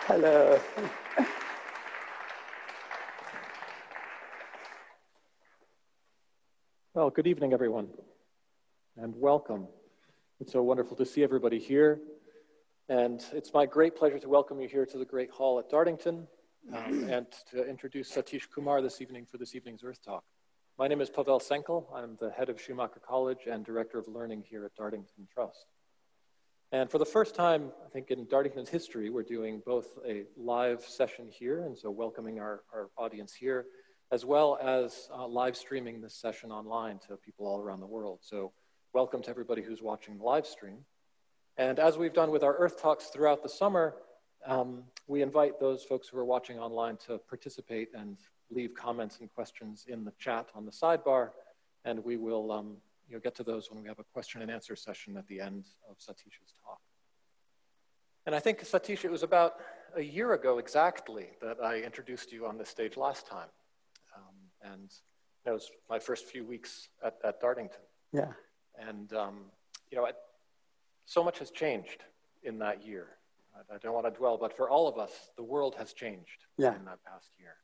Hello. Well, good evening, everyone, and welcome. It's so wonderful to see everybody here, and it's my great pleasure to welcome you here to the Great Hall at Dartington and to introduce Satish Kumar this evening for this evening's Earth Talk. My name is Pavel Senkel. I'm the head of Schumacher College and director of learning here at Dartington Trust. And for the first time, I think in Dartington's history, we're doing both a live session here, and so welcoming our audience here, as well as live streaming this session online to people all around the world. So welcome to everybody who's watching the live stream. And as we've done with our Earth Talks throughout the summer, we invite those folks who are watching online to participate and leave comments and questions in the chat on the sidebar, and we will get to those when we have a question and answer session at the end of Satish's talk. And I think, Satish, it was about a year ago exactly that I introduced you on this stage last time. And it was my first few weeks at Dartington. Yeah. And, so much has changed in that year. I don't want to dwell, but for all of us, the world has changed in that past year.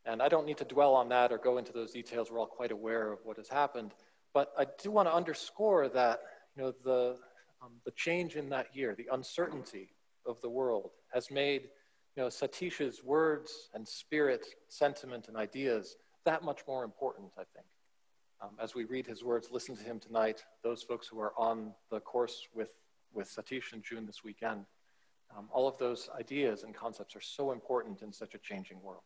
And I don't need to dwell on that or go into those details. We're all quite aware of what has happened. But I do want to underscore that the change in that year, the uncertainty of the world, has made Satish's words and spirit, sentiment, and ideas that much more important, I think. As we read his words, listen to him tonight, those folks who are on the course with Satish in June this weekend, all of those ideas and concepts are so important in such a changing world.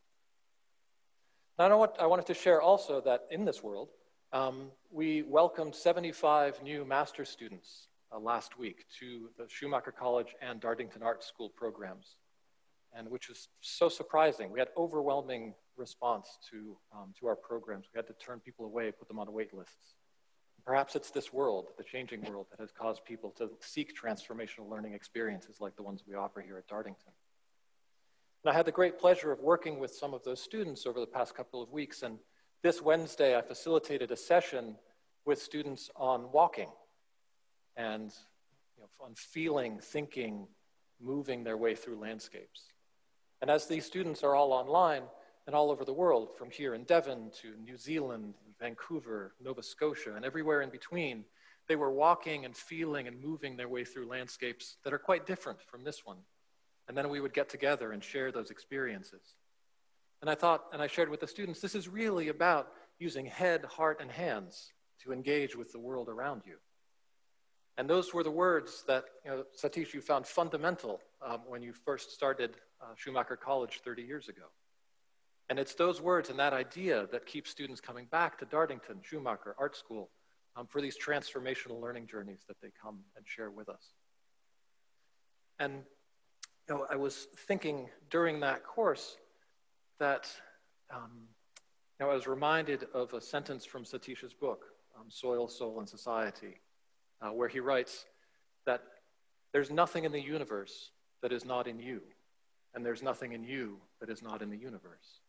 Now, I wanted to share also that in this world, we welcomed 75 new master's students last week to the Schumacher College and Dartington Art School programs, and which was so surprising. We had overwhelming response to our programs. We had to turn people away, put them on wait lists. Perhaps it's this world, the changing world, that has caused people to seek transformational learning experiences like the ones we offer here at Dartington. And I had the great pleasure of working with some of those students over the past couple of weeks, and this Wednesday I facilitated a session with students on walking and on feeling, thinking, moving their way through landscapes. And as these students are all online and all over the world, from here in Devon to New Zealand, Vancouver, Nova Scotia, and everywhere in between, they were walking and feeling and moving their way through landscapes that are quite different from this one. And then we would get together and share those experiences. And I thought, and I shared with the students, this is really about using head, heart, and hands to engage with the world around you. And those were the words that, Satish, you found fundamental when you first started Schumacher College 30 years ago. And it's those words and that idea that keeps students coming back to Dartington, Schumacher, Art School, for these transformational learning journeys that they come and share with us. And I was thinking during that course that I was reminded of a sentence from Satish's book, Soil, Soul, and Society, where he writes that there's nothing in the universe that is not in you, and there's nothing in you that is not in the universe.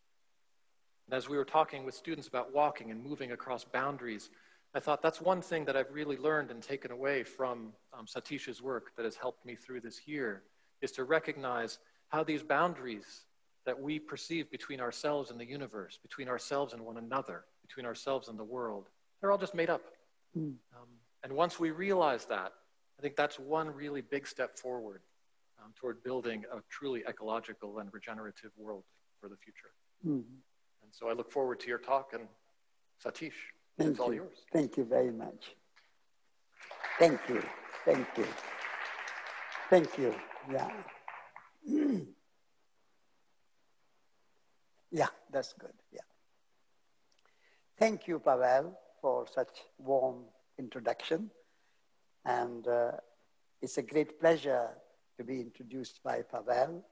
And as we were talking with students about walking and moving across boundaries, I thought that's one thing that I've really learned and taken away from Satish's work that has helped me through this year, is to recognize how these boundaries that we perceive between ourselves and the universe, between ourselves and one another, between ourselves and the world, they're all just made up. And once we realize that, I think that's one really big step forward toward building a truly ecological and regenerative world for the future. And so I look forward to your talk, and Satish, it's all yours. Thank you very much. Thank you. Thank you. Thank you. Yeah. Yeah, that's good. Yeah. Thank you, Pavel, for such warm introduction. And it's a great pleasure to be introduced by Pavel.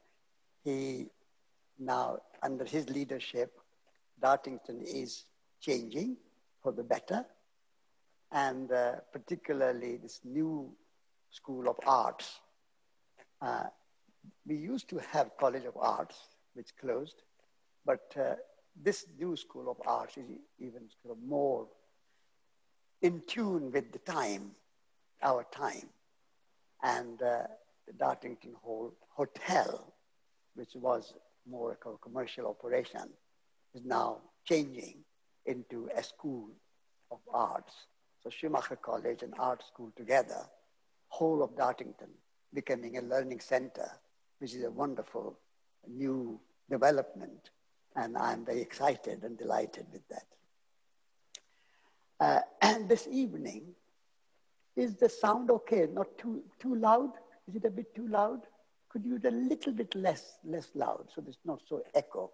He now, under his leadership, Dartington is changing for the better. And particularly this new School of Arts. We used to have College of Arts, which closed, but this new School of Arts is even sort of more in tune with the time, our time. And the Dartington Hotel which was more a commercial operation, is now changing into a school of arts. So Schumacher College and art school together, whole of Dartington, becoming a learning center, which is a wonderful new development. And I'm very excited and delighted with that. And this evening, is the sound okay? Not too loud? Is it a bit too loud? Could you do a little bit less loud so it's not so echo?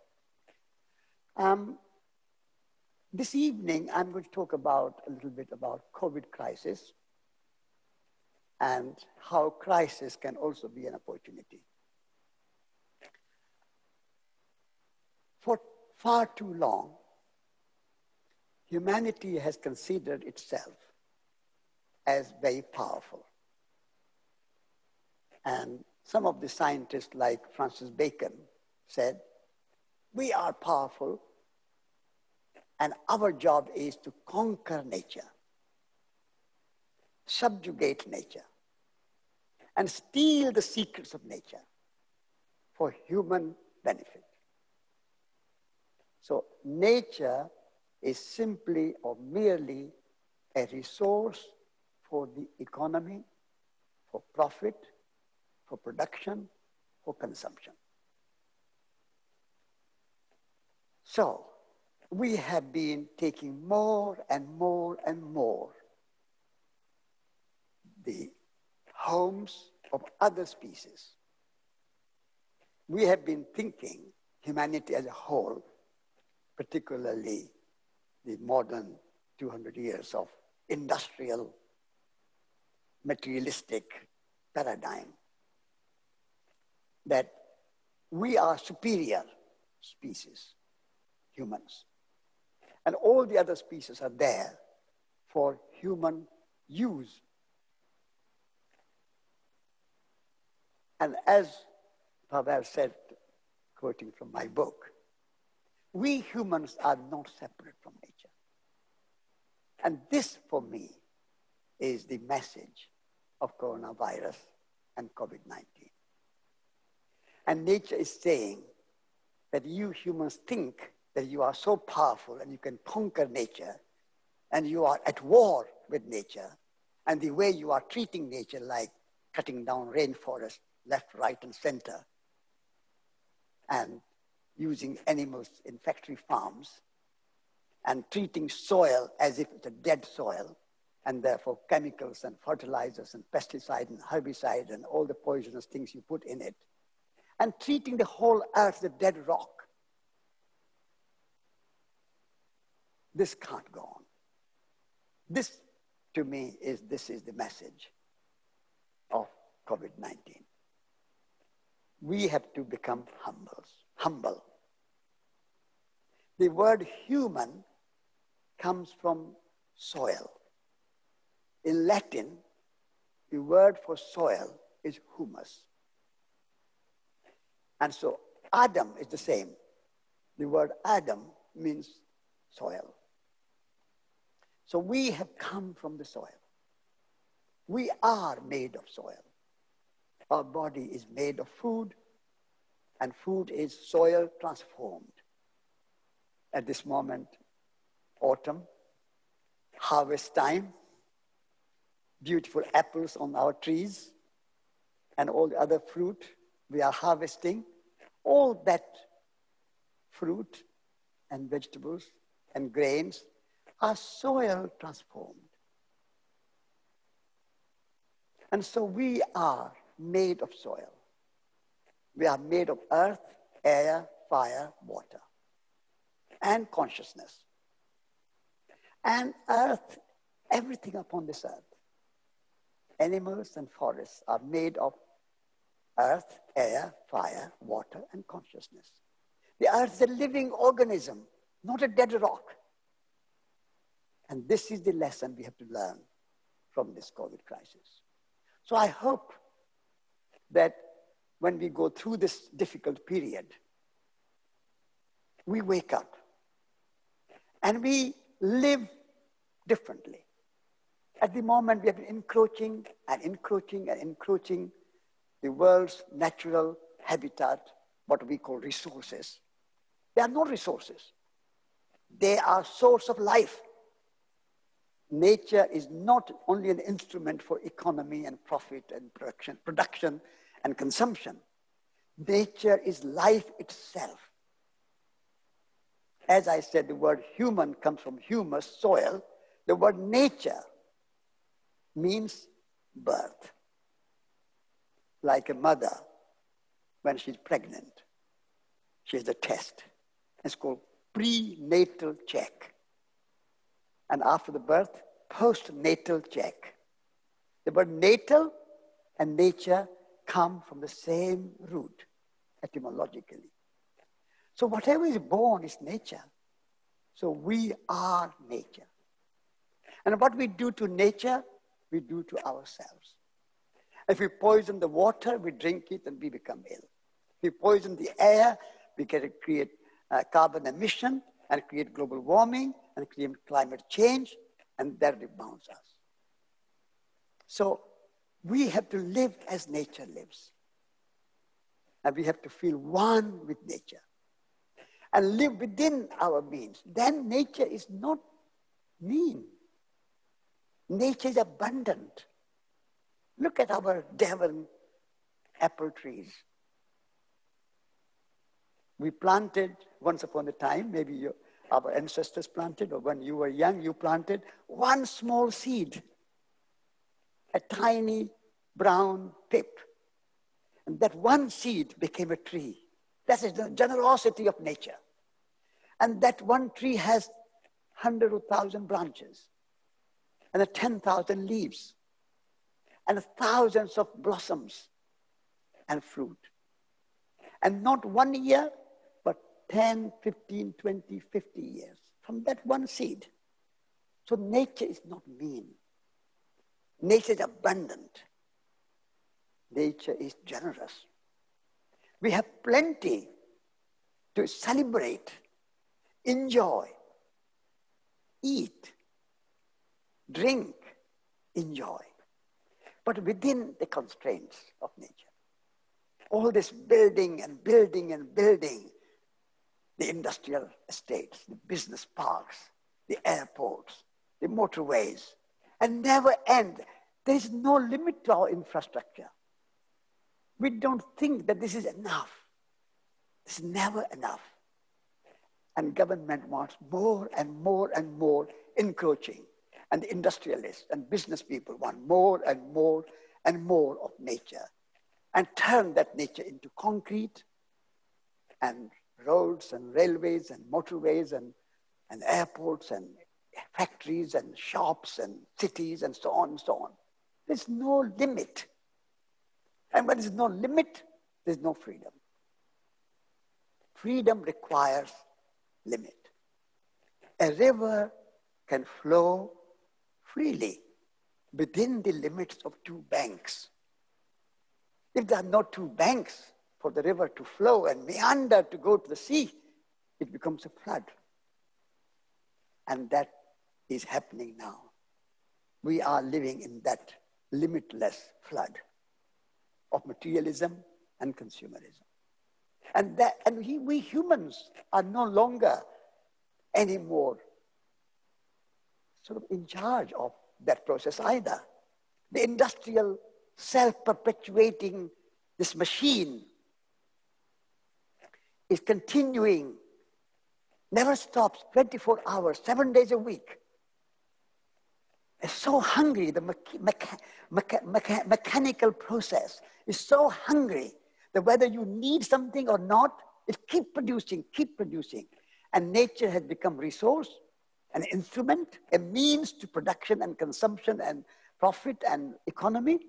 This evening, I'm going to talk about a little bit about COVID crisis and how crisis can also be an opportunity. For far too long, humanity has considered itself as very powerful. And some of the scientists like Francis Bacon said, we are powerful and our job is to conquer nature, subjugate nature, and steal the secrets of nature for human benefit. So nature is simply or merely a resource for the economy, for profit, for production, for consumption. So we have been taking more and more and more the homes of other species. We have been thinking, humanity as a whole, particularly the modern 200 years of industrial, materialistic paradigm, that we are superior species, humans. And all the other species are there for human use. And as Pavel said, quoting from my book, we humans are not separate from nature. And this, for me, is the message of coronavirus and COVID-19. And nature is saying that you humans think that you are so powerful and you can conquer nature, and you are at war with nature, and the way you are treating nature, like cutting down rainforests left, right, and center, and using animals in factory farms, and treating soil as if it's a dead soil, and therefore chemicals and fertilizers and pesticides and herbicides and all the poisonous things you put in it, and treating the whole earth as a dead rock. This can't go on. This, to me, is the message of COVID-19. We have to become humble. The word human comes from soil. In Latin, the word for soil is humus. And so Adam is the same. The word Adam means soil. So we have come from the soil. We are made of soil. Our body is made of food, and food is soil transformed. At this moment, autumn, harvest time, beautiful apples on our trees, and all the other fruit we are harvesting, all that fruit and vegetables and grains are soil transformed. And so we are made of soil. We are made of earth, air, fire, water, and consciousness. And earth, everything upon this earth, animals and forests are made of earth, air, fire, water, and consciousness. The earth is a living organism, not a dead rock. And this is the lesson we have to learn from this COVID crisis. So I hope that when we go through this difficult period, we wake up and we live differently. At the moment, we have been encroaching and encroaching and encroaching the world's natural habitat what we call resources. They are not resources. They are source of life. Nature is not only an instrument for economy and profit and production and consumption. Nature is life itself. As I said, the word human comes from humus, soil. The word nature means birth. Like a mother, when she's pregnant, she has a test. It's called prenatal check. And after the birth, postnatal check. The word natal and nature come from the same root, etymologically. So whatever is born is nature. So we are nature. And what we do to nature, we do to ourselves. If we poison the water, we drink it and we become ill. If we poison the air, we can create carbon emission and create global warming and create climate change, and that rebounds us. So we have to live as nature lives. And we have to feel one with nature and live within our means. Then nature is not mean. Nature is abundant. Look at our Devon apple trees. We planted once upon a time, maybe our ancestors planted, or when you were young, you planted one small seed, a tiny brown pip. And that one seed became a tree. That is the generosity of nature. And that one tree has 100,000 branches and 10,000 leaves and thousands of blossoms and fruit. And not 1 year, but 10, 15, 20, 50 years from that one seed. So nature is not mean. Nature is abundant. Nature is generous. We have plenty to celebrate, enjoy, eat, drink, enjoy, but within the constraints of nature. All this building and building and building, the industrial estates, the business parks, the airports, the motorways, and never end. There is no limit to our infrastructure. We don't think that this is enough. It's never enough. And government wants more and more and more encroaching. And the industrialists and business people want more and more and more of nature and turn that nature into concrete and roads and railways and motorways and airports and factories and shops and cities and so on and so on. There's no limit. And when there's no limit, there's no freedom. Freedom requires limit. A river can flow freely within the limits of two banks. If there are no two banks for the river to flow and meander to go to the sea, it becomes a flood. And that is happening now. We are living in that limitless flood of materialism and consumerism. And we humans are no longer anymore sort of in charge of that process either. The industrial, self-perpetuating, this machine is continuing, never stops, 24 hours, 7 days a week. It's so hungry, the mechanical process is so hungry that whether you need something or not, it keep producing. And nature has become resource, an instrument, a means to production and consumption and profit and economy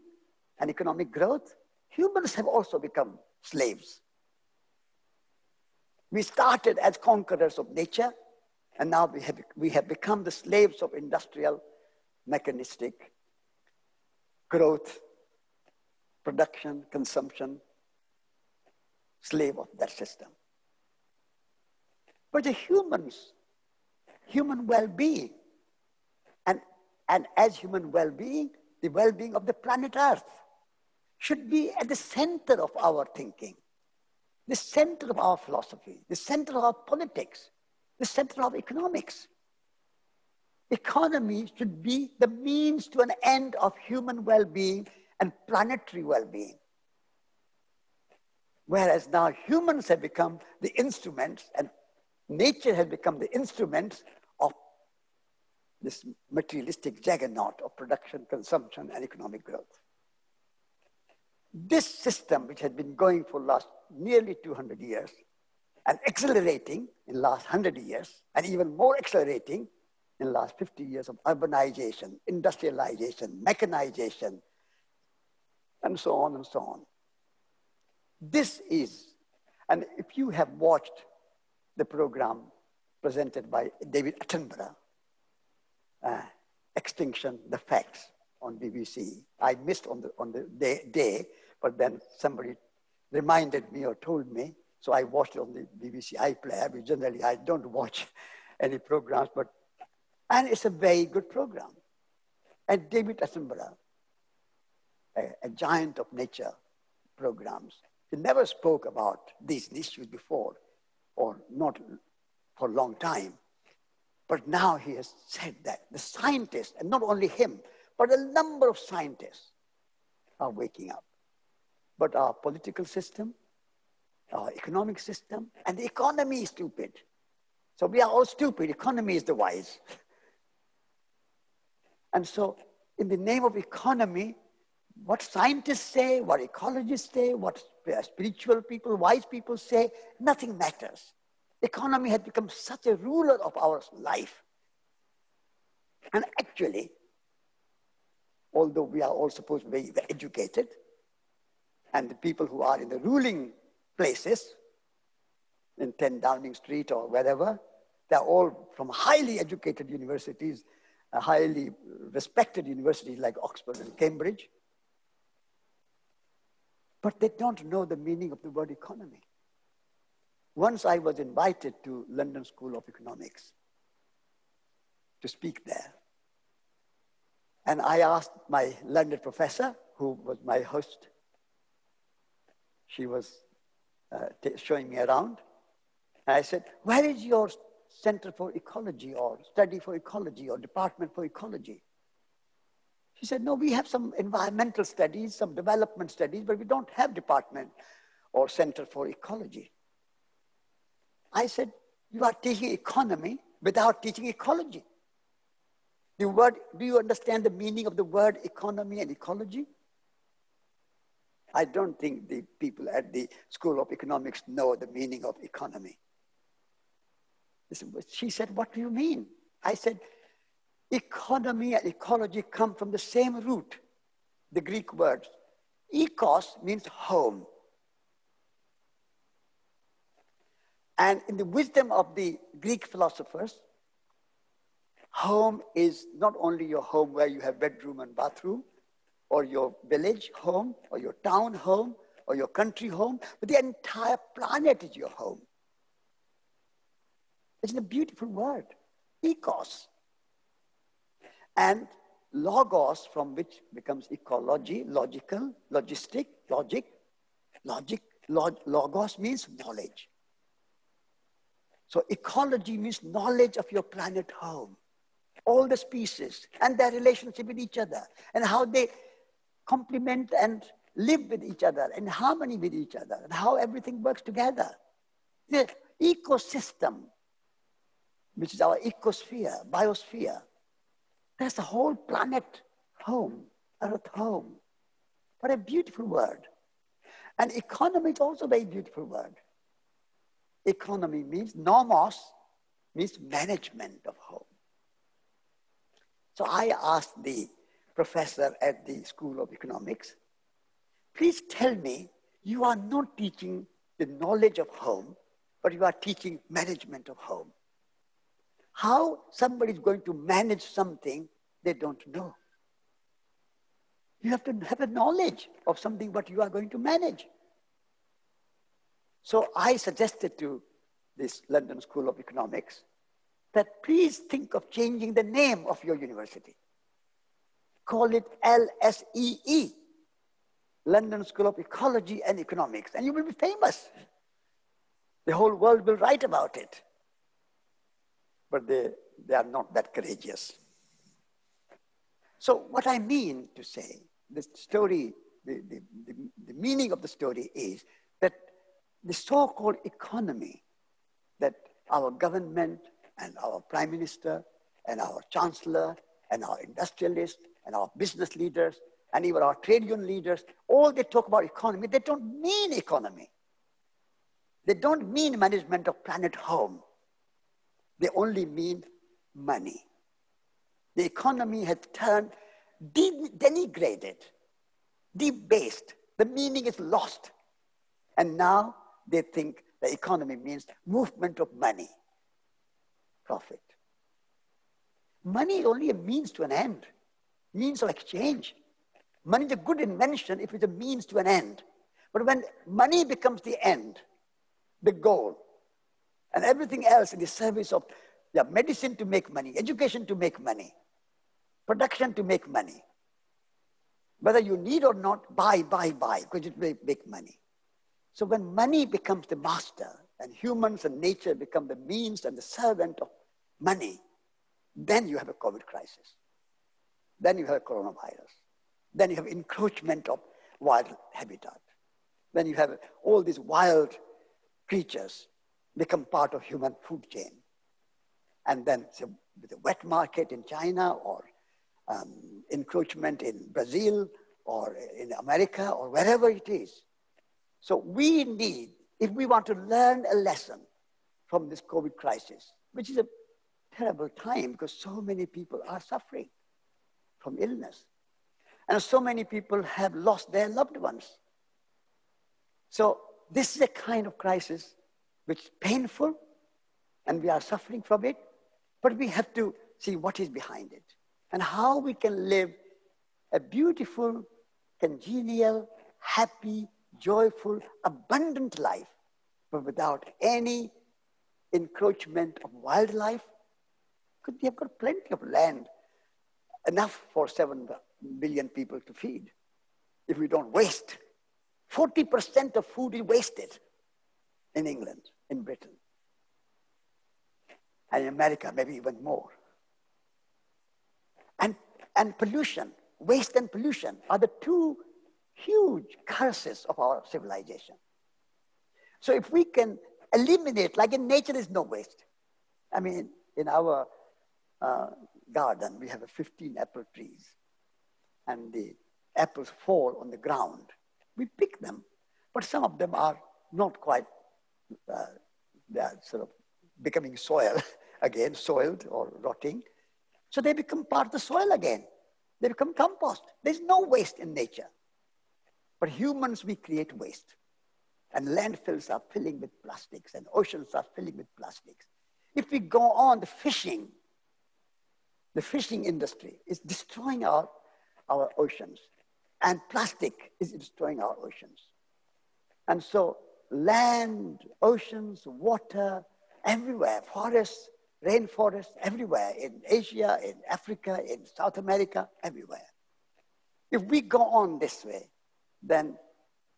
and economic growth. Humans have also become slaves. We started as conquerors of nature, and now we have become the slaves of industrial, mechanistic growth, production, consumption, slave of that system. But the human well-being, and as human well-being, the well-being of the planet Earth should be at the center of our thinking. the center of our philosophy, the center of our politics, the center of economics. Economy should be the means to an end of human well-being and planetary well-being. Whereas now humans have become the instruments and nature has become the instruments of this materialistic juggernaut of production, consumption, and economic growth. This system, which had been going for last nearly 200 years and accelerating in the last 100 years, and even more accelerating in the last 50 years of urbanization, industrialization, mechanization, and so on and so on. This is, and if you have watched the program presented by David Attenborough, Extinction, the Facts on BBC. I missed on the day, but then somebody reminded me or told me, so I watched it on the BBC iPlayer, which generally I don't watch any programs, and it's a very good program. And David Attenborough, a giant of nature programs, he never spoke about these issues before, or not for a long time. But now he has said that the scientists, and not only him, but a number of scientists are waking up. But our political system, our economic system, and the economy is stupid. So we are all stupid. Economy is the wise. And so in the name of economy, what scientists say, what ecologists say, what spiritual people, wise people say, nothing matters. Economy has become such a ruler of our life. And actually, although we are all supposed to be educated, and the people who are in the ruling places, in 10 Downing Street or wherever, they're all from highly educated universities, highly respected universities like Oxford and Cambridge. But they don't know the meaning of the word economy. Once I was invited to London School of Economics to speak there. And I asked my London professor, who was my host, she was showing me around. And I said, where is your Center for Ecology or Study for Ecology or Department for Ecology? She said, no, we have some environmental studies, some development studies, but we don't have department or Center for Ecology. I said, you are teaching economy without teaching ecology. Do you understand the meaning of the word economy and ecology? I don't think the people at the School of Economics know the meaning of economy. She said, what do you mean? I said, economy and ecology come from the same root, the Greek words. Ekos means home. And in the wisdom of the Greek philosophers, home is not only your home where you have bedroom and bathroom, or your village home, or your town home, or your country home, but the entire planet is your home. It's a beautiful word, ekos. And logos, from which becomes ecology, logical, logistic, logos means knowledge. So ecology means knowledge of your planet home, all the species and their relationship with each other and how they complement and live with each other in harmony with each other and how everything works together. The ecosystem, which is our ecosphere, biosphere, that's the whole planet home, earth home. What a beautiful word. And economy is also a very beautiful word. Economy means, nomos means management of home. So I asked the professor at the School of Economics, please tell me, you are not teaching the knowledge of home, but you are teaching management of home. How somebody is going to manage something they don't know? You have to have a knowledge of something what you are going to manage. So I suggested to this London School of Economics that please think of changing the name of your university. Call it LSEE, London School of Ecology and Economics, and you will be famous. The whole world will write about it. But they are not that courageous. So what I mean to say, the story, the meaning of the story is that the so-called economy that our government and our prime minister and our chancellor and our industrialists and our business leaders and even our trade union leaders, all they talk about economy, they don't mean economy. They don't mean management of planet home. They only mean money. The economy has turned denigrated, debased. The meaning is lost. And now they think the economy means movement of money, profit. Money is only a means to an end, means of exchange. Money is a good invention if it's a means to an end. But when money becomes the end, the goal, and everything else in the service of medicine to make money, education to make money, production to make money. Whether you need or not, buy, because it will make money. So when money becomes the master and humans and nature become the means and the servant of money, then you have a COVID crisis. Then you have a coronavirus. Then you have encroachment of wild habitat. Then you have all these wild creatures become part of human food chain. And then with the wet market in China or encroachment in Brazil or in America or wherever it is. So we need, if we want to learn a lesson from this COVID crisis, which is a terrible time because so many people are suffering from illness. And so many people have lost their loved ones. So this is a kind of crisis which is painful and we are suffering from it, but we have to see what is behind it and how we can live a beautiful, congenial, happy, joyful, abundant life, but without any encroachment of wildlife. Because we have got plenty of land, enough for 7 billion people to feed, if we don't waste. 40% of food is wasted in England, in Britain. And in America, maybe even more. And pollution, waste and pollution are the two huge curses of our civilization. So if we can eliminate, like in nature there's no waste. I mean, in our garden, we have 15 apple trees. And the apples fall on the ground. We pick them, but some of them are not quite, they are sort of becoming soil again, soiled or rotting. So they become part of the soil again. They become compost. There's no waste in nature. But humans, we create waste. And landfills are filling with plastics and oceans are filling with plastics. If we go on, the fishing industry is destroying our oceans. And plastic is destroying our oceans. And so land, oceans, water, everywhere, forests, rainforests, everywhere, in Asia, in Africa, in South America, everywhere. If we go on this way, then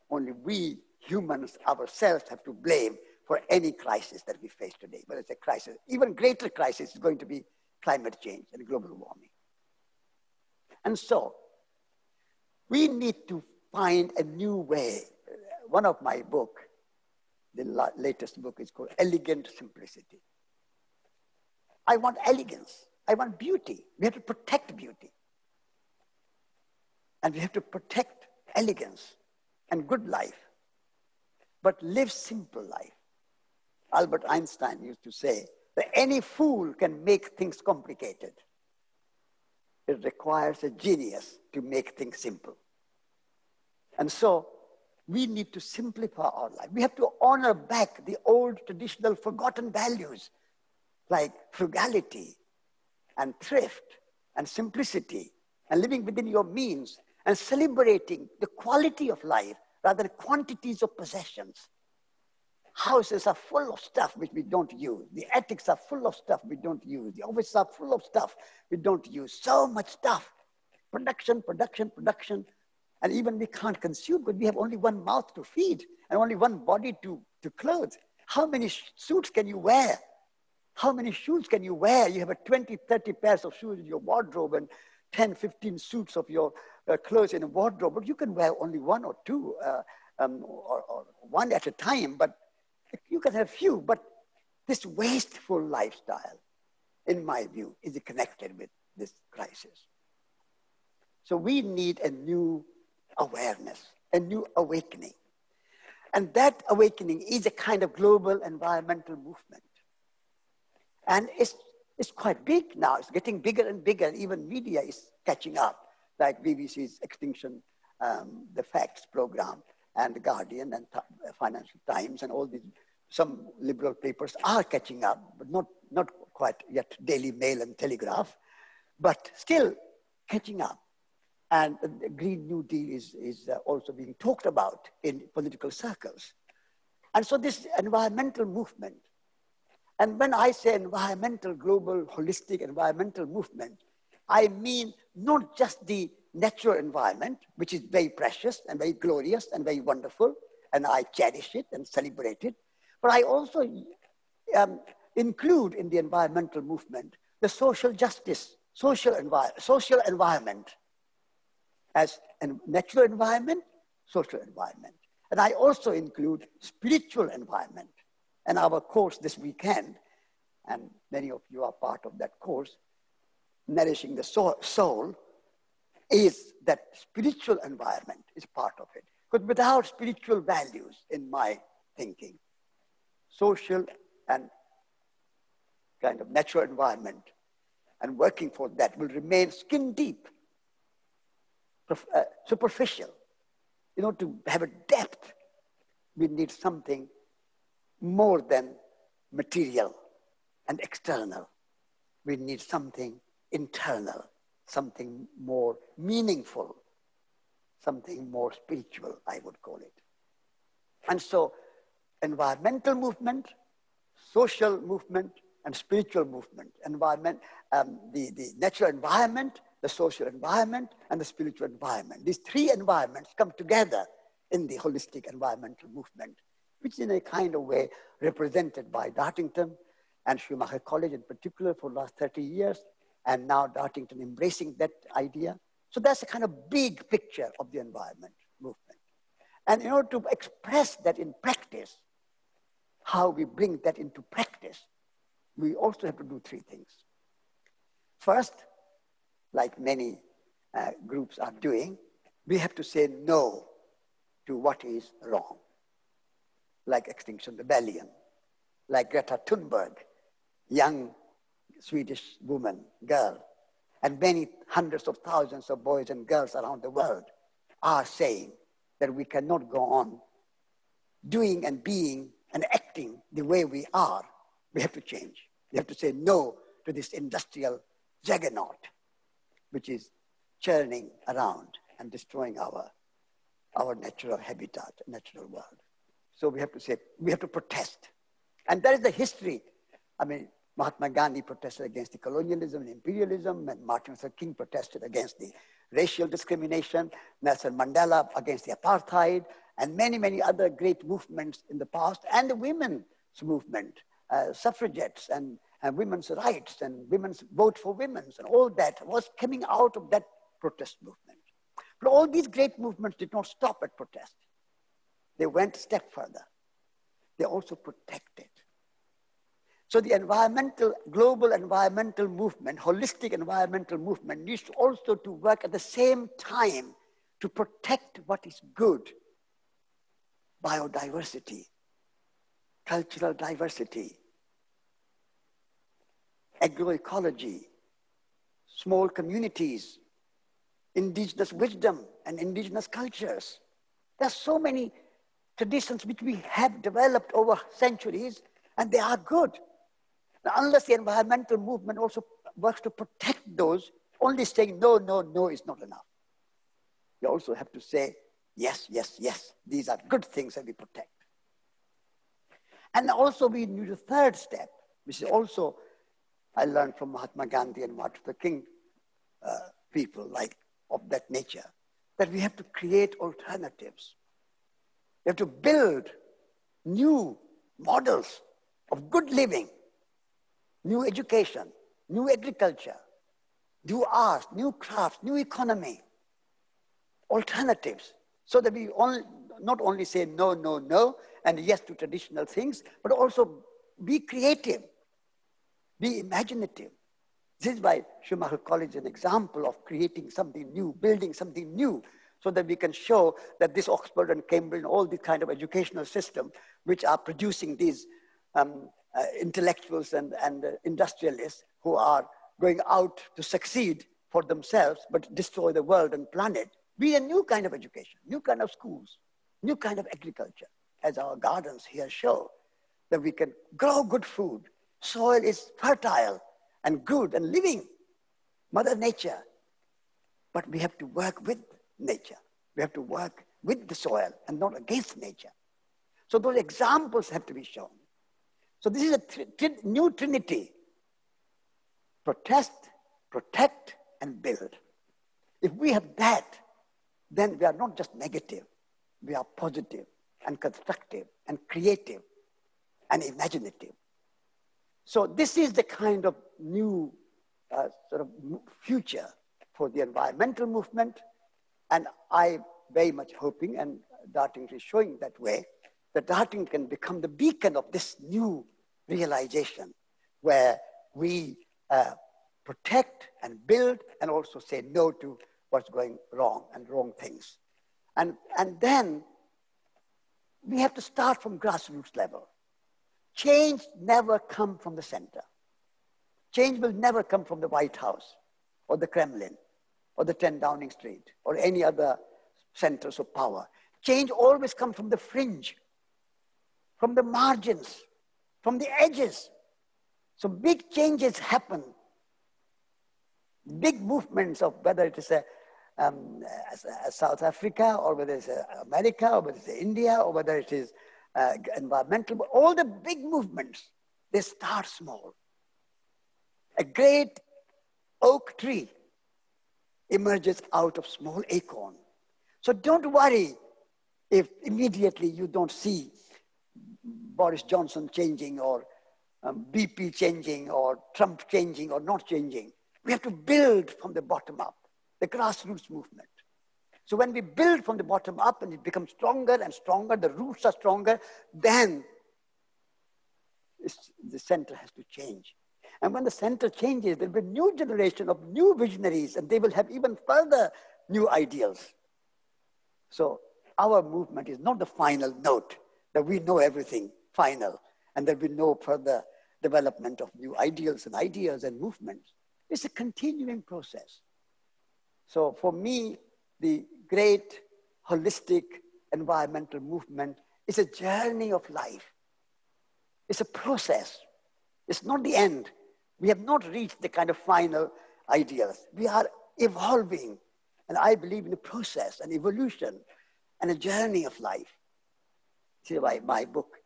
only we humans ourselves have to blame for any crisis that we face today. But it's a crisis, even greater crisis is going to be climate change and global warming. And so we need to find a new way. One of my book, the latest book, is called Elegant Simplicity. I want elegance. I want beauty. We have to protect beauty. And we have to protect elegance and good life. But live simple life. Albert Einstein used to say that any fool can make things complicated. It requires a genius to make things simple. And so we need to simplify our life. We have to honor back the old traditional forgotten values like frugality and thrift and simplicity and living within your means and celebrating the quality of life rather than quantities of possessions. Houses are full of stuff which we don't use. The attics are full of stuff we don't use. The offices are full of stuff we don't use. So much stuff. Production. And even we can't consume because we have only one mouth to feed and only one body to clothe. How many suits can you wear? How many shoes can you wear? You have 20, 30 pairs of shoes in your wardrobe and 10, 15 suits of your clothes in a wardrobe, but you can wear only one or two, or one at a time, but you can have few. But this wasteful lifestyle, in my view, is connected with this crisis. So we need a new awareness, a new awakening. And that awakening is a kind of global environmental movement. And it's quite big now. It's getting bigger and bigger. Even media is catching up, like BBC's Extinction, the Facts program, and The Guardian, and Financial Times, and all these. Some liberal papers are catching up, but not quite yet Daily Mail and Telegraph, but still catching up. And the Green New Deal is also being talked about in political circles. And so this environmental movement, and when I say environmental, global, holistic environmental movement, I mean not just the natural environment, which is very precious and very glorious and very wonderful, and I cherish it and celebrate it, but I also include in the environmental movement the social justice, social environment, as a natural environment, social environment. And I also include spiritual environment. And our course this weekend, and many of you are part of that course, Nourishing the Soul, is that spiritual environment is part of it. Because without spiritual values, in my thinking, social and kind of natural environment and working for that will remain skin deep, superficial. You know, to have a depth, we need something more than material and external. We need something internal, something more meaningful, something more spiritual, I would call it. And so environmental movement, social movement, and spiritual movement, the natural environment, the social environment, and the spiritual environment. These three environments come together in the holistic environmental movement, which is in a kind of way represented by Dartington and Schumacher College in particular for the last 30 years, and now Dartington embracing that idea. So that's a kind of big picture of the environment movement. And in order to express that in practice, how we bring that into practice, we also have to do three things. First, like many groups are doing, we have to say no to what is wrong, like Extinction Rebellion, like Greta Thunberg, young Swedish woman, girl, and many hundreds of thousands of boys and girls around the world are saying that we cannot go on doing and being and acting the way we are. We have to change. We have to say no to this industrial juggernaut, which is churning around and destroying our natural habitat, natural world. So we have to say, we have to protest. And that is the history. I mean, Mahatma Gandhi protested against the colonialism and imperialism, and Martin Luther King protested against the racial discrimination, Nelson Mandela against the apartheid, and many, many other great movements in the past, and the women's movement, suffragettes and women's rights and women's vote for women's, and all that was coming out of that protest movement. But all these great movements did not stop at protest. They went a step further. They also protected. So the global environmental movement, holistic environmental movement needs also to work at the same time to protect what is good. Biodiversity, cultural diversity, agroecology, small communities, indigenous wisdom and indigenous cultures. There are so many traditions which we have developed over centuries, and they are good. Now, unless the environmental movement also works to protect those, only saying no, no, no is not enough. You also have to say, yes, yes, yes, these are good things that we protect. And also we need a third step, which is also, I learned from Mahatma Gandhi and Martin Luther King people like of that nature, that we have to create alternatives. We have to build new models of good living, new education, new agriculture, new art, new crafts, new economy, alternatives, so that we not only say no, no, no, and yes to traditional things, but also be creative, be imaginative. This is why Schumacher College is an example of creating something new, building something new, so that we can show that this Oxford and Cambridge and all these kind of educational system, which are producing these intellectuals and industrialists who are going out to succeed for themselves, but destroy the world and planet, be a new kind of education, new kind of schools, new kind of agriculture, as our gardens here show, that we can grow good food. Soil is fertile and good and living, Mother Nature. But we have to work with nature. We have to work with the soil and not against nature. So those examples have to be shown. So this is a new trinity. Protest, protect, and build. If we have that, then we are not just negative. We are positive and constructive and creative and imaginative. So this is the kind of new sort of future for the environmental movement. And I very much hoping, and Darting is showing that way, that Darting can become the beacon of this new realization where we protect and build and also say no to what's going wrong and wrong things. And then we have to start from grassroots level. Change never comes from the center. Change will never come from the White House or the Kremlin or the 10 Downing Street or any other centers of power. Change always comes from the fringe, from the margins, from the edges. So big changes happen. Big movements of whether it is a South Africa or whether it's America or whether it's India or whether it is environmental, all the big movements, they start small. A great oak tree emerges out of small acorn. So don't worry if immediately you don't see Boris Johnson changing or BP changing or Trump changing or not changing. We have to build from the bottom up, the grassroots movement. So when we build from the bottom up and it becomes stronger and stronger, the roots are stronger, then the center has to change. And when the center changes, there will be a new generation of new visionaries, and they will have even further new ideals. So our movement is not the final note, that we know everything final, and there will be no further development of new ideals and ideas and movements. It's a continuing process. So for me, the great holistic environmental movement is a journey of life. It's a process. It's not the end. We have not reached the kind of final ideas. We are evolving. And I believe in a process, an evolution, and a journey of life. See why my book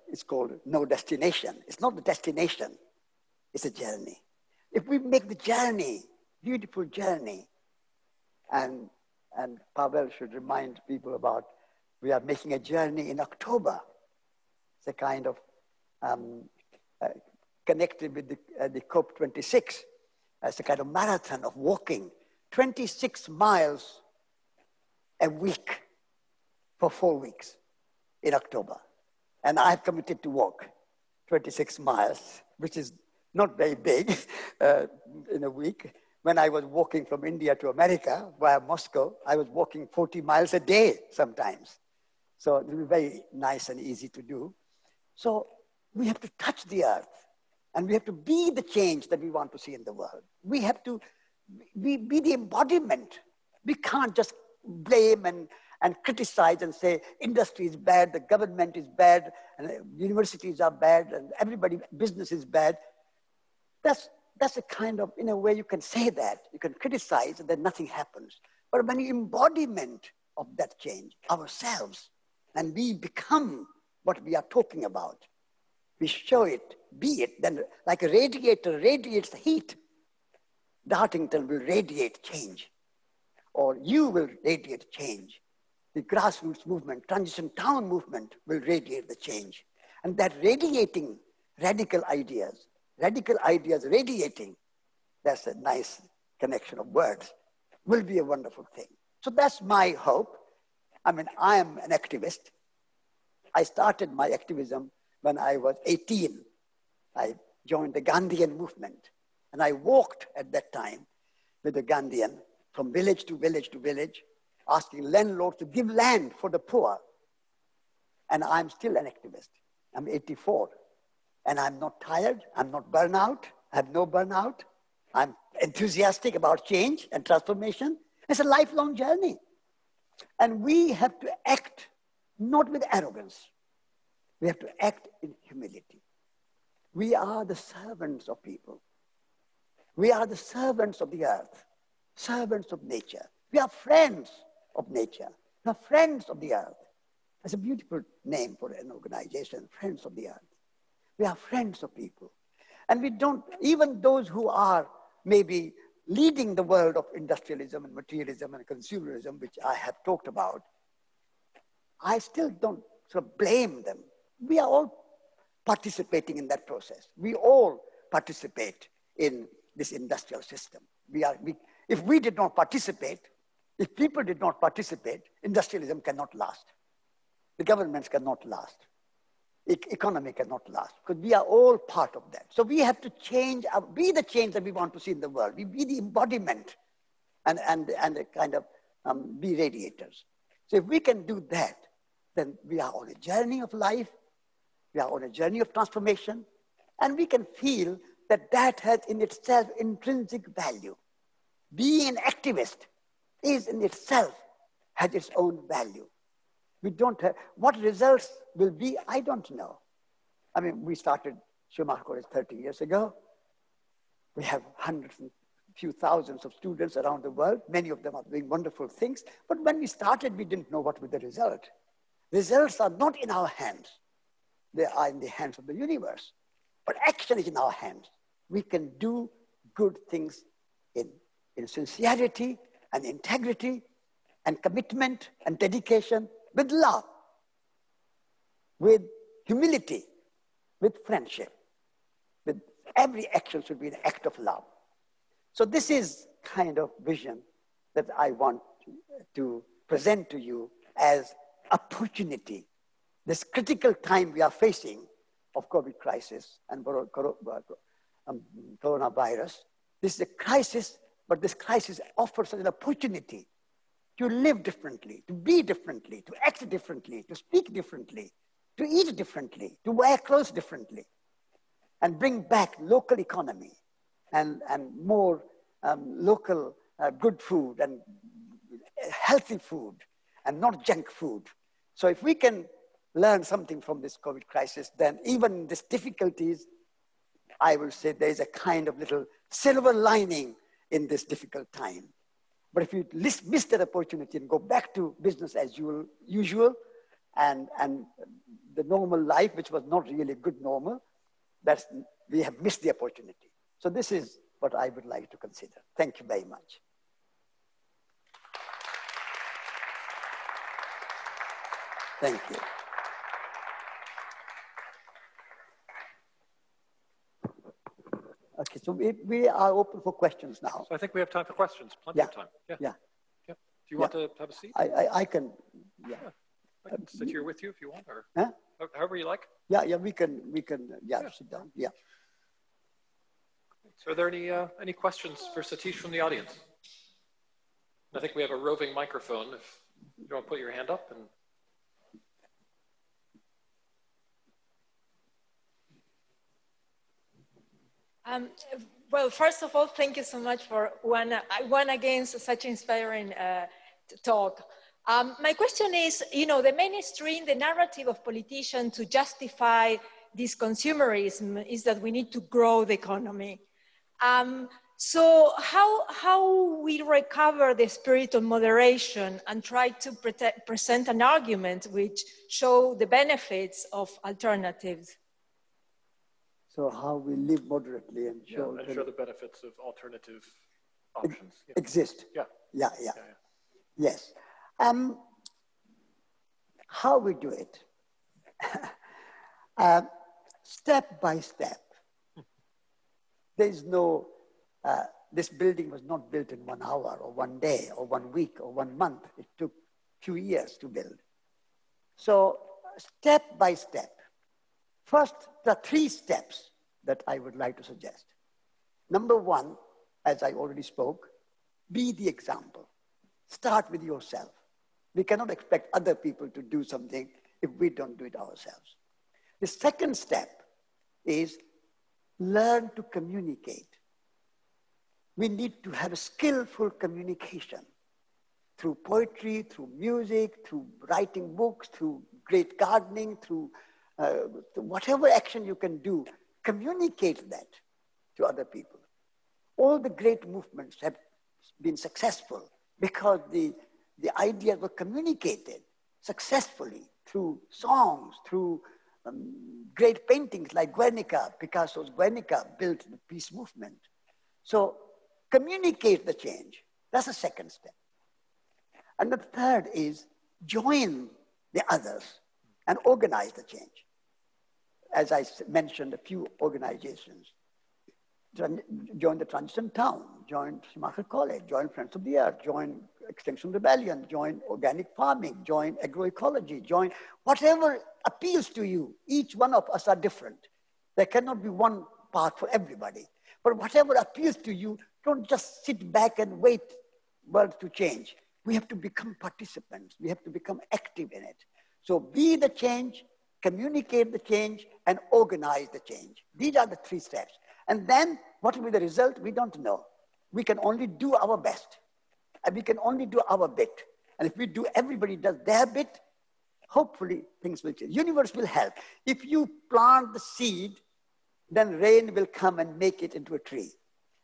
is called No Destination. It's not the destination. It's a journey. If we make the journey, beautiful journey, and Pavel should remind people about, we are making a journey in October. It's a kind of connected with the COP26 as a kind of marathon of walking 26 miles a week for 4 weeks in October. And I've committed to walk 26 miles, which is not very big in a week. When I was walking from India to America via Moscow, I was walking 40 miles a day sometimes. So it was very nice and easy to do. So we have to touch the earth, and we have to be the change that we want to see in the world. We have to be the embodiment. We can't just blame and criticize and say industry is bad, the government is bad, and universities are bad, and everybody, business is bad. That's a kind of, in a way you can say that. You can criticize and then nothing happens. But when you embodiment of that change, ourselves, and we become what we are talking about, we show it, be it, then like a radiator radiates the heat, Dartington will radiate change, or you will radiate change. The grassroots movement, transition town movement will radiate the change. And that radiating radical ideas radiating, that's a nice connection of words, will be a wonderful thing. So that's my hope. I mean, I am an activist. I started my activism when I was 18. I joined the Gandhian movement. And I walked at that time with the Gandhian from village to village to village, asking landlords to give land for the poor. And I'm still an activist. I'm 84. And I'm not tired. I'm not burnt out. I have no burnout. I'm enthusiastic about change and transformation. It's a lifelong journey. And we have to act not with arrogance. We have to act in humility. We are the servants of people. We are the servants of the earth, servants of nature. We are friends of nature. We are friends of the earth. That's a beautiful name for an organization, Friends of the Earth. We are friends of people. And we don't, even those who are maybe leading the world of industrialism and materialism and consumerism, which I have talked about, I still don't sort of blame them. We are all participating in that process. We all participate in this industrial system. If we did not participate, if people did not participate, industrialism cannot last. The governments cannot last. Economy cannot last, because we are all part of that. So we have to change, be the change that we want to see in the world. We be the embodiment and kind of be radiators. So if we can do that, then we are on a journey of life. We are on a journey of transformation. And we can feel that that has in itself intrinsic value. Being an activist is in itself has its own value. We don't have, what results will be, I don't know. I mean, we started Schumacher College 30 years ago. We have hundreds and few thousands of students around the world. Many of them are doing wonderful things. But when we started, we didn't know what was the result. Results are not in our hands. They are in the hands of the universe. But action is in our hands. We can do good things in sincerity and integrity and commitment and dedication, with love, with humility, with friendship. With every action should be an act of love. So this is kind of vision that I want to present to you as opportunity. This critical time we are facing of COVID crisis and coronavirus, this is a crisis, but this crisis offers us an opportunity to live differently, to be differently, to act differently, to speak differently, to eat differently, to wear clothes differently, and bring back local economy and more local good food and healthy food and not junk food. So if we can learn something from this COVID crisis, then even in these difficulties, I will say there is a kind of little silver lining in this difficult time. But if you miss that opportunity and go back to business as usual and the normal life, which was not really good normal, we have missed the opportunity. So this is what I would like to consider. Thank you very much. Thank you. Okay, so we are open for questions now. So I think we have time for questions, plenty of time. Yeah. Do you want to have a seat? I can, I can sit here with you if you want, or however you like. Yeah, we can, sit down, So are there any questions for Satish from the audience? I think we have a roving microphone. If you want to put your hand up and. Well, first of all, thank you so much for one against such inspiring talk. My question is, the mainstream, the narrative of politicians to justify this consumerism is that we need to grow the economy. So how we recover the spirit of moderation and try to present an argument which show the benefits of alternatives? So how we live moderately and show, and show the benefits of alternative options. Exist. Yeah. Yes. How we do it? Step by step. There is no, this building was not built in 1 hour or 1 day or 1 week or 1 month. It took a few years to build. So step by step. First, the 3 steps that I would like to suggest. Number 1, as I already spoke, be the example. Start with yourself. We cannot expect other people to do something if we don't do it ourselves. The second step is learn to communicate. We need to have a skillful communication through poetry, through music, through writing books, through great gardening, through whatever action you can do, communicate that to other people. All the great movements have been successful because the ideas were communicated successfully through songs, through great paintings like Guernica. Picasso's Guernica built the peace movement. So communicate the change. That's the second step. And the third is join the others and organize the change. As I mentioned, a few organizations. Join the Transition Town, join Schumacher College, join Friends of the Earth, join Extinction Rebellion, join organic farming, join agroecology, join whatever appeals to you. Each one of us are different. There cannot be one path for everybody. But whatever appeals to you, don't just sit back and wait world to change. We have to become participants. We have to become active in it. So be the change, communicate the change, and organize the change. These are the 3 steps. And then what will be the result? We don't know. We can only do our best. And we can only do our bit. And if we do, everybody does their bit, hopefully things will change. Universe will help. If you plant the seed, then rain will come and make it into a tree.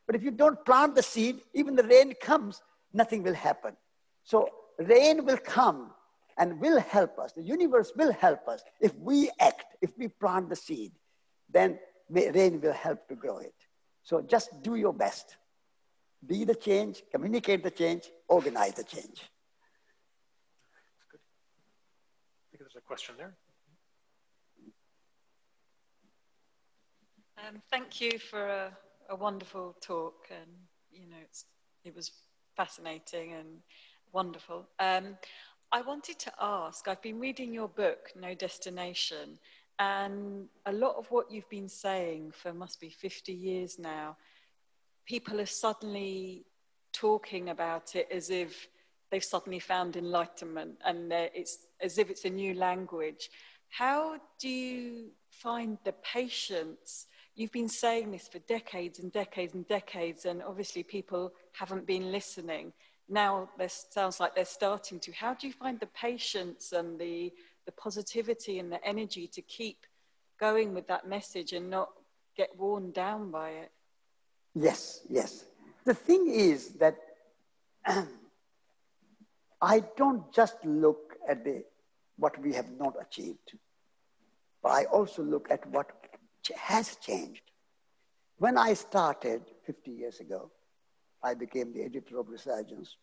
But if you don't plant the seed, even the rain comes, nothing will happen. So rain will come and will help us. The universe will help us. If we act, if we plant the seed, then rain will help to grow it. So just do your best. Be the change, communicate the change, organize the change. That's good. I think there's a question there. Thank you for a wonderful talk, and it was fascinating and wonderful. I wanted to ask, I've been reading your book, No Destination, and a lot of what you've been saying for must be 50 years now, people are suddenly talking about it as if they've suddenly found enlightenment, and it's as if it's a new language. How do you find the patience? You've been saying this for decades and decades and decades, and obviously people haven't been listening. Now it sounds like they're starting to. How do you find the patience and the positivity and the energy to keep going with that message and not get worn down by it? Yes, yes. The thing is that I don't just look at what we have not achieved, but I also look at what has changed. When I started 50 years ago, I became the editor of Resurgence.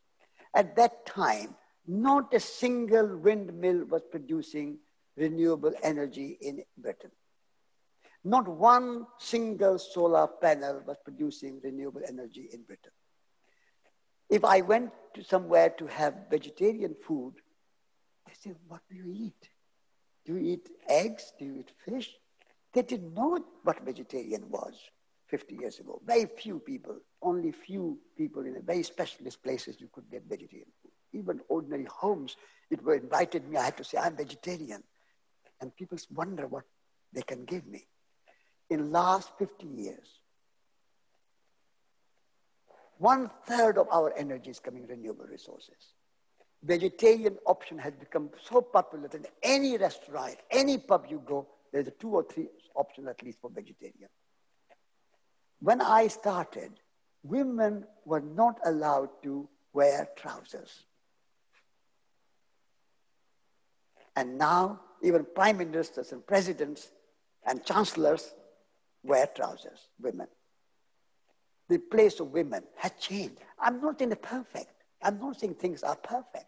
At that time, not a single windmill was producing renewable energy in Britain. Not one single solar panel was producing renewable energy in Britain. If I went to somewhere to have vegetarian food, they said, what do you eat? Do you eat eggs? Do you eat fish? They didn't know what vegetarian was 50 years ago. Very few people, only few people in very specialist places you could get vegetarian food. Even ordinary homes, it were invited me, I had to say, I'm vegetarian. And people wonder what they can give me. In last 50 years, 1/3 of our energy is coming renewable resources. Vegetarian option has become so popular that any restaurant, any pub you go, there's 2 or 3 options at least for vegetarian. When I started, women were not allowed to wear trousers. And now, even prime ministers and presidents and chancellors wear trousers, women. The place of women has changed. I'm not saying they're perfect. I'm not saying things are perfect.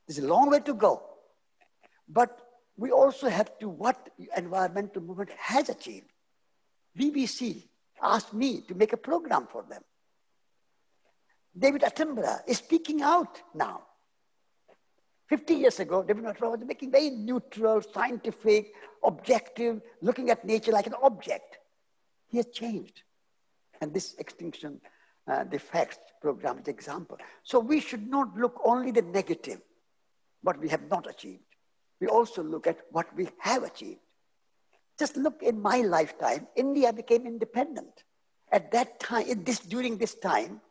There's a long way to go. But we also have to what environmental movement has achieved. BBC asked me to make a program for them. David Attenborough is speaking out now. 50 years ago, David Attenborough was making very neutral, scientific, objective, looking at nature like an object. He has changed. And this Extinction Defects program is an example. So we should not look only the negative, what we have not achieved. We also look at what we have achieved. Just look in my lifetime, India became independent. At that time, during this time,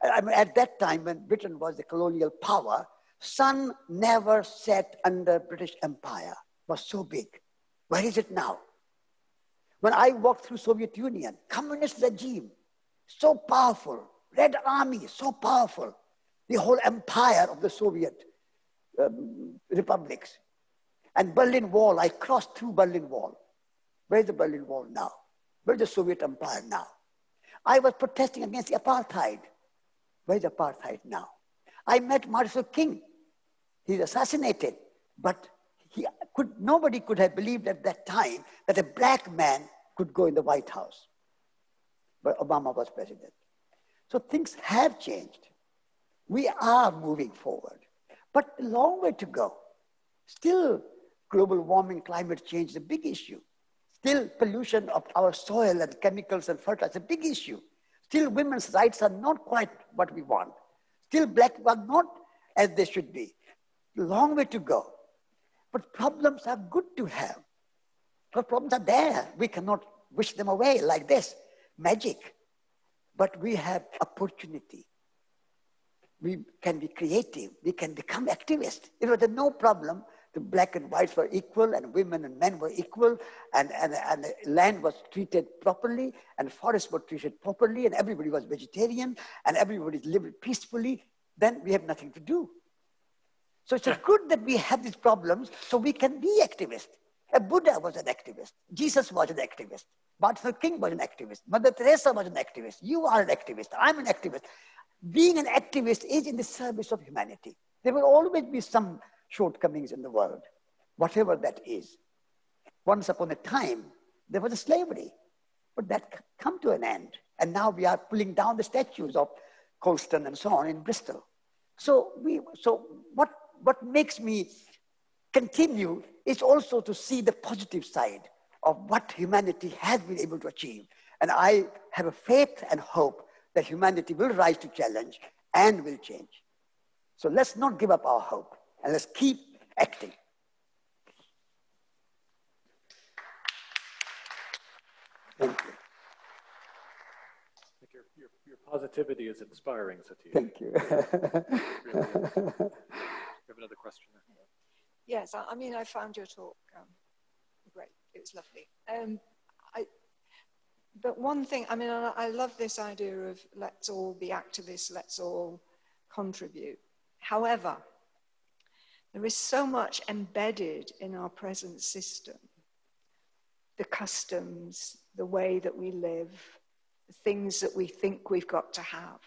at that time when Britain was the colonial power, sun never set under British Empire. It was so big. Where is it now? When I walked through Soviet Union, communist regime, so powerful, Red Army, so powerful, the whole empire of the Soviet republics. And Berlin Wall, I crossed through Berlin Wall. Where's the Berlin Wall now? Where's the Soviet Empire now? I was protesting against the apartheid. Where's apartheid now? I met Martin Luther King. He's assassinated, but nobody could have believed at that time that a black man could go in the White House. But Obama was president. So things have changed. We are moving forward, but a long way to go. Still, global warming, climate change is a big issue. Still, pollution of our soil and chemicals and fertilizers is a big issue. Still, women's rights are not quite what we want. Still, black are not as they should be. Long way to go. But problems are good to have. But problems are there. We cannot wish them away like this, magic. But we have opportunity. We can be creative. We can become activists. You know, there's no problem. The black and whites were equal, and women and men were equal, and land was treated properly, and forests were treated properly, and everybody was vegetarian, and everybody lived peacefully. Then we have nothing to do. So it's good that we have these problems so we can be activists. A Buddha was an activist. Jesus was an activist. Martin Luther King was an activist. Mother Teresa was an activist. You are an activist. I'm an activist. Being an activist is in the service of humanity. There will always be some shortcomings in the world, whatever that is. Once upon a time, there was a slavery, but that come to an end. And now we are pulling down the statues of Colston and so on in Bristol. So what makes me continue is also to see the positive side of what humanity has been able to achieve. And I have a faith and hope that humanity will rise to challenge and will change. So let's not give up our hope, and let's keep acting. Thank you. Your positivity is inspiring, Satish. Thank you. Really is. We have another question. Yes, I mean, I found your talk great. It was lovely. But one thing, I mean, I love this idea of let's all be activists, let's all contribute. However, there is so much embedded in our present system. The customs, the way that we live, the things that we think we've got to have,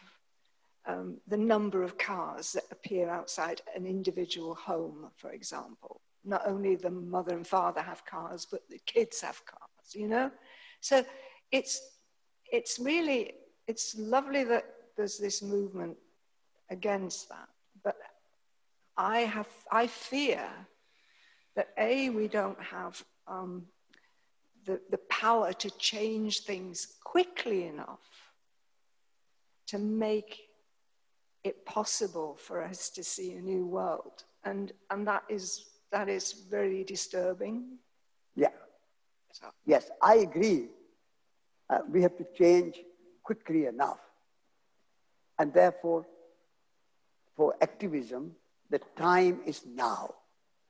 the number of cars that appear outside an individual home, for example. Not only the mother and father have cars, but the kids have cars, you know? So it's lovely that there's this movement against that. But I fear that we don't have the power to change things quickly enough to make it possible for us to see a new world. And that is very disturbing. Yeah. So. Yes, I agree. We have to change quickly enough. And therefore, for activism, the time is now,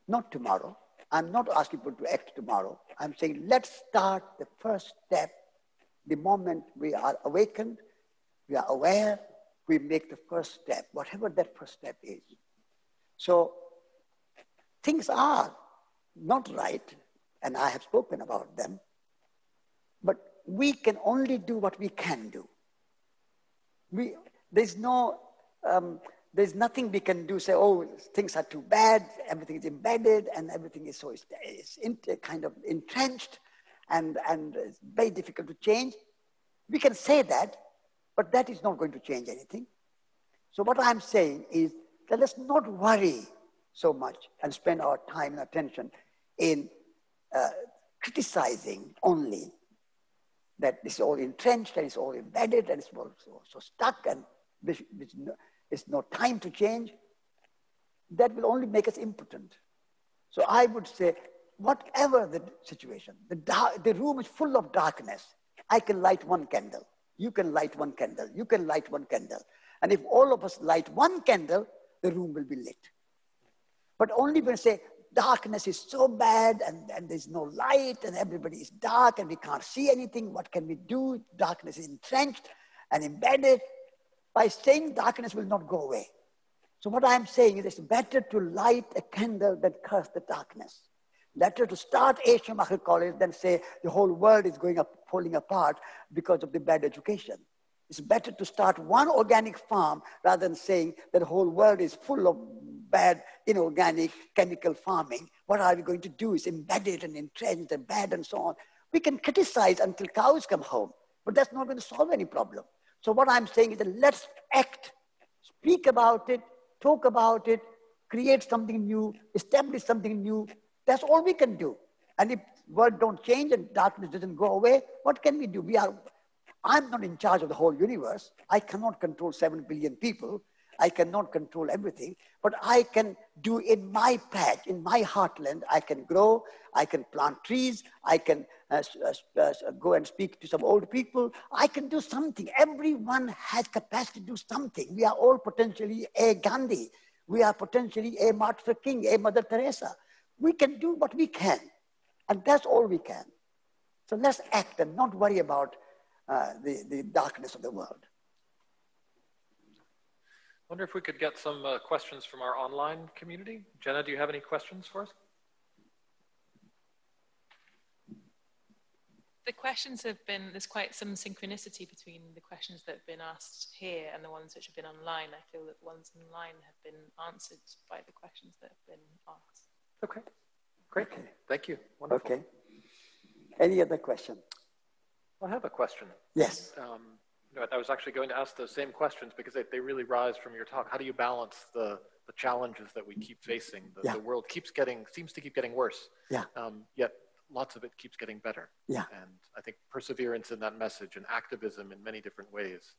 not tomorrow. I'm not asking people to act tomorrow. I'm saying let's start the first step the moment we are awakened, we are aware, we make the first step, whatever that first step is. So things are not right, and I have spoken about them, but we can only do what we can do. There's no there's nothing we can do, say, oh, things are too bad, everything is embedded, and everything is so kind of entrenched, and it's very difficult to change. We can say that, but that is not going to change anything. So what I'm saying is that let's not worry so much and spend our time and attention in criticizing only that it's all entrenched and it's all embedded and it's all so stuck and there's no time to change. That will only make us impotent. So I would say, whatever the situation, the room is full of darkness. I can light one candle. You can light one candle. You can light one candle. And if all of us light one candle, the room will be lit. But only when we say darkness is so bad and there's no light and everybody is dark and we can't see anything, what can we do? Darkness is entrenched and embedded. By saying darkness will not go away. So what I'm saying is it's better to light a candle than curse the darkness. Better to start a Schumacher College than say the whole world is falling apart because of the bad education. It's better to start one organic farm rather than saying that the whole world is full of bad, inorganic, chemical farming. What are we going to do? It's embedded and entrenched and bad and so on. We can criticize until cows come home, but that's not going to solve any problem. So what I'm saying is that let's act, speak about it, talk about it, create something new, establish something new. That's all we can do. And if the world don't change and darkness doesn't go away, what can we do? I'm not in charge of the whole universe. I cannot control 7 billion people. I cannot control everything, but I can do in my patch, in my heartland, I can grow, I can plant trees, I can go and speak to some old people. I can do something. Everyone has capacity to do something. We are all potentially a Gandhi. We are potentially a Martin Luther King, a Mother Teresa. We can do what we can, and that's all we can. So let's act and not worry about the darkness of the world. I wonder if we could get some questions from our online community. Jenna, do you have any questions for us? The questions have been, there's quite some synchronicity between the questions that have been asked here and the ones which have been online. I feel that the ones online have been answered by the questions that have been asked. Okay, great. Okay. Thank you. Wonderful. Okay. Any other question? I have a question. Yes. I was actually going to ask those same questions because they really rise from your talk. How do you balance the challenges that we keep facing? The world seems to keep getting worse. Yeah. Yet lots of it keeps getting better. Yeah. And I think perseverance in that message and activism in many different ways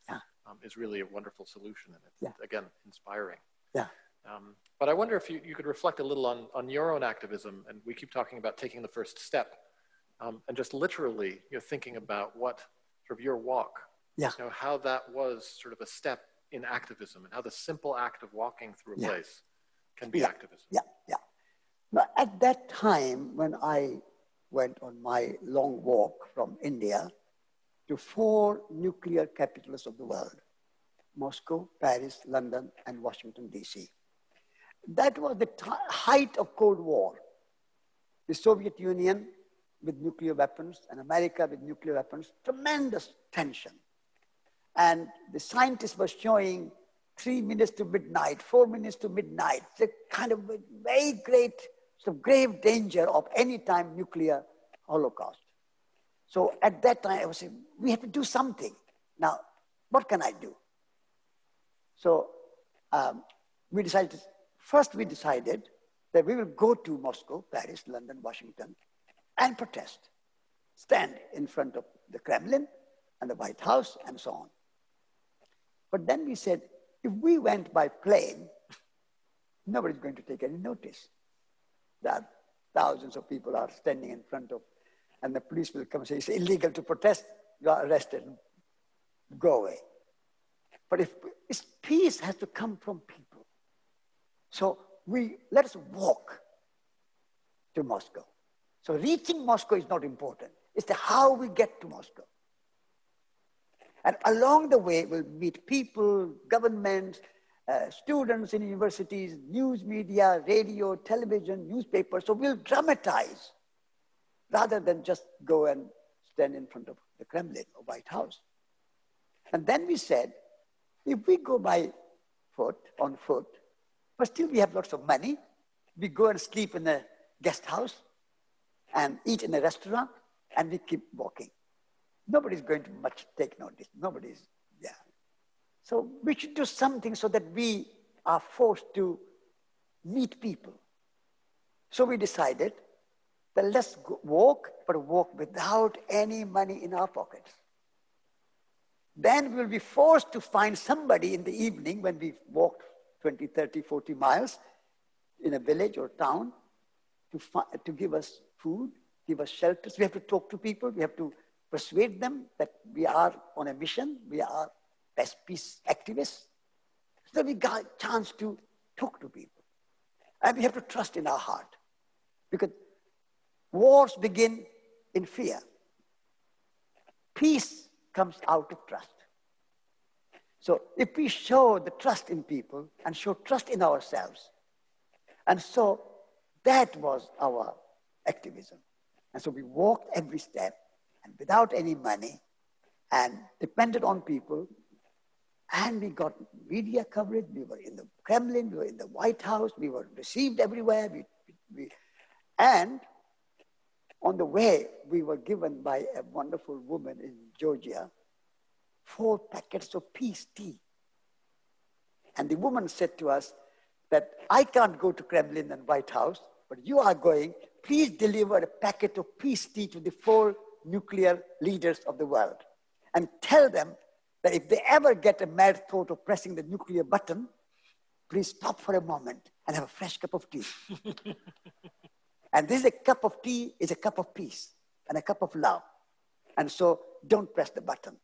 is really a wonderful solution. And it's, again, inspiring. Yeah. But I wonder if you could reflect a little on your own activism. And we keep talking about taking the first step. And just literally, thinking about what sort of your walk, how that was sort of a step in activism and how the simple act of walking through a place can be activism. Yeah. Now, at that time, when I went on my long walk from India to 4 nuclear capitals of the world, Moscow, Paris, London, and Washington, D.C. That was the height of Cold War. The Soviet Union with nuclear weapons and America with nuclear weapons, tremendous tension. And the scientists were showing 3 minutes to midnight, 4 minutes to midnight, the kind of very great, sort of grave danger of any time nuclear holocaust. So at that time, I was saying, we have to do something. Now, what can I do? So we decided that we will go to Moscow, Paris, London, Washington, and protest, stand in front of the Kremlin and the White House and so on. But then we said, if we went by plane, nobody's going to take any notice. That thousands of people are standing in front of, and the police will come and say, it's illegal to protest, you are arrested, go away. But if peace has to come from people. So let us walk to Moscow. So reaching Moscow is not important. It's how we get to Moscow. And along the way, we'll meet people, governments, students in universities, news media, radio, television, newspapers. So we'll dramatize rather than just go and stand in front of the Kremlin or White House. And then we said, if we go by on foot, but still we have lots of money. We go and sleep in a guest house and eat in a restaurant, and we keep walking. Nobody's going to much take notice. Nobody's, yeah. So we should do something so that we are forced to meet people. So we decided that let's walk, but walk without any money in our pockets. Then we'll be forced to find somebody in the evening when we walked 20, 30, 40 miles in a village or town to give us food, give us shelters. We have to talk to people. We have to persuade them that we are on a mission. We are best peace activists. So we got a chance to talk to people. And we have to trust in our heart. Because wars begin in fear. Peace comes out of trust. So if we show the trust in people and show trust in ourselves, and so that was our activism. And so we walked every step and without any money and depended on people. And we got media coverage. We were in the Kremlin, we were in the White House, we were received everywhere. And on the way, we were given by a wonderful woman in Georgia 4 packets of peace tea. And the woman said to us that I can't go to Kremlin and White House, but you are going. Please deliver a packet of peace tea to the 4 nuclear leaders of the world and tell them that if they ever get a mad thought of pressing the nuclear button, please stop for a moment and have a fresh cup of tea. And this is a cup of tea, is a cup of peace and a cup of love. And so don't press the button.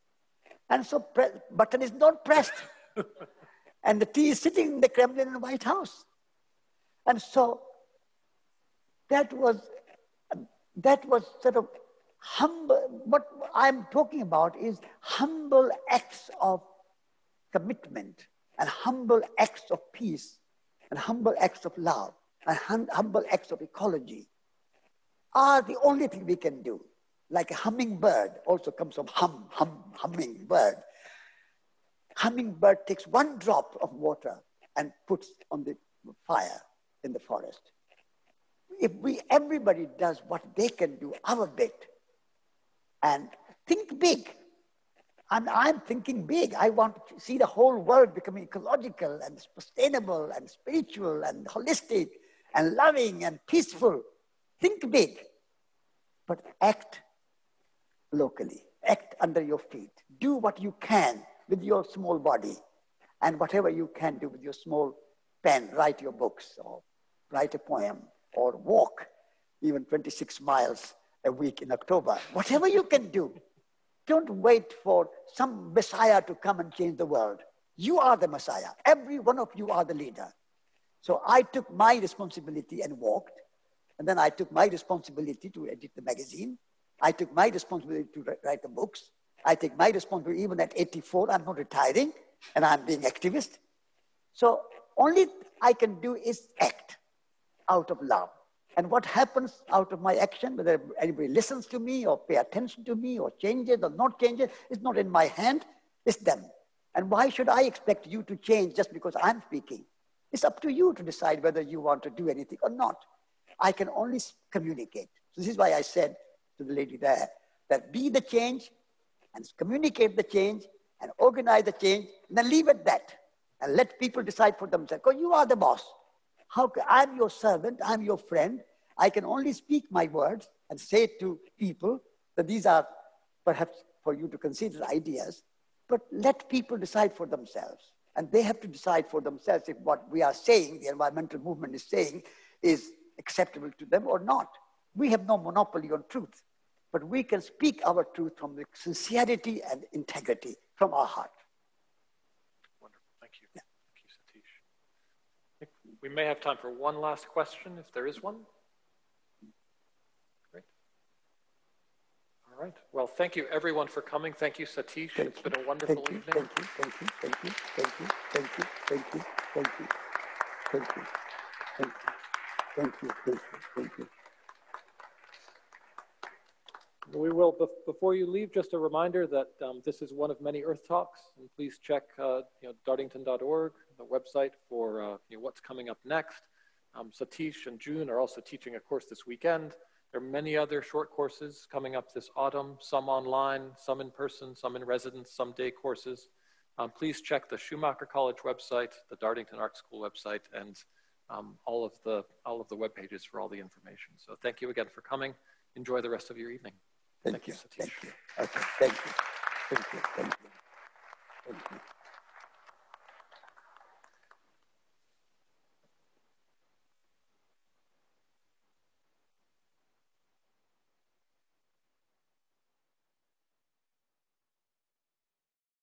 And so button is not pressed. And the tea is sitting in the Kremlin and White House. And so that was sort of humble. What I'm talking about is humble acts of commitment and humble acts of peace and humble acts of love and humble acts of ecology are the only thing we can do. Like a hummingbird also comes from hummingbird. Hummingbird takes 1 drop of water and puts on the fire in the forest. If everybody does what they can do, our bit, and think big. And I'm thinking big. I want to see the whole world becoming ecological and sustainable and spiritual and holistic and loving and peaceful. Think big, but act locally. Act under your feet. Do what you can with your small body and whatever you can do with your small pen. Write your books or write a poem or walk even 26 miles a week in October. Whatever you can do. Don't wait for some Messiah to come and change the world. You are the Messiah. Every one of you are the leader. So I took my responsibility and walked. And then I took my responsibility to edit the magazine. I took my responsibility to write the books. I take my responsibility even at 84. I'm not retiring and I'm being activist. So only I can do is act out of love. And what happens out of my action, whether anybody listens to me or pay attention to me or changes or not changes, is not in my hand, it's them. And why should I expect you to change just because I'm speaking? It's up to you to decide whether you want to do anything or not. I can only communicate. So this is why I said to the lady there, that be the change and communicate the change and organize the change, and then leave it at that. And let people decide for themselves. Because you are the boss. I'm your servant, I'm your friend. I can only speak my words and say to people that these are perhaps for you to consider ideas, but let people decide for themselves. And they have to decide for themselves if what we are saying, the environmental movement is saying, is acceptable to them or not. We have no monopoly on truth, but we can speak our truth from the sincerity and integrity from our heart. Wonderful, thank you. Yeah. Thank you, Satish. We may have time for one last question, if there is one. Great. All right. Well, thank you, everyone, for coming. Thank you, Satish. It's been a wonderful evening. Thank you, thank you, thank you, thank you, thank you, thank you, thank you, thank you, thank you, thank you, thank you, thank you. We will, before you leave, just a reminder that this is one of many Earth Talks, and please check dartington.org, the website, for what's coming up next. Satish and June are also teaching a course this weekend. There are many other short courses coming up this autumn, some online, some in person, some in residence, some day courses. Please check the Schumacher College website, the Dartington Art School website, and all of the web pages for all the information. So thank you again for coming. Enjoy the rest of your evening. Thank you. Satish. Thank you. Okay, thank you. Thank you. Thank you. Thank you.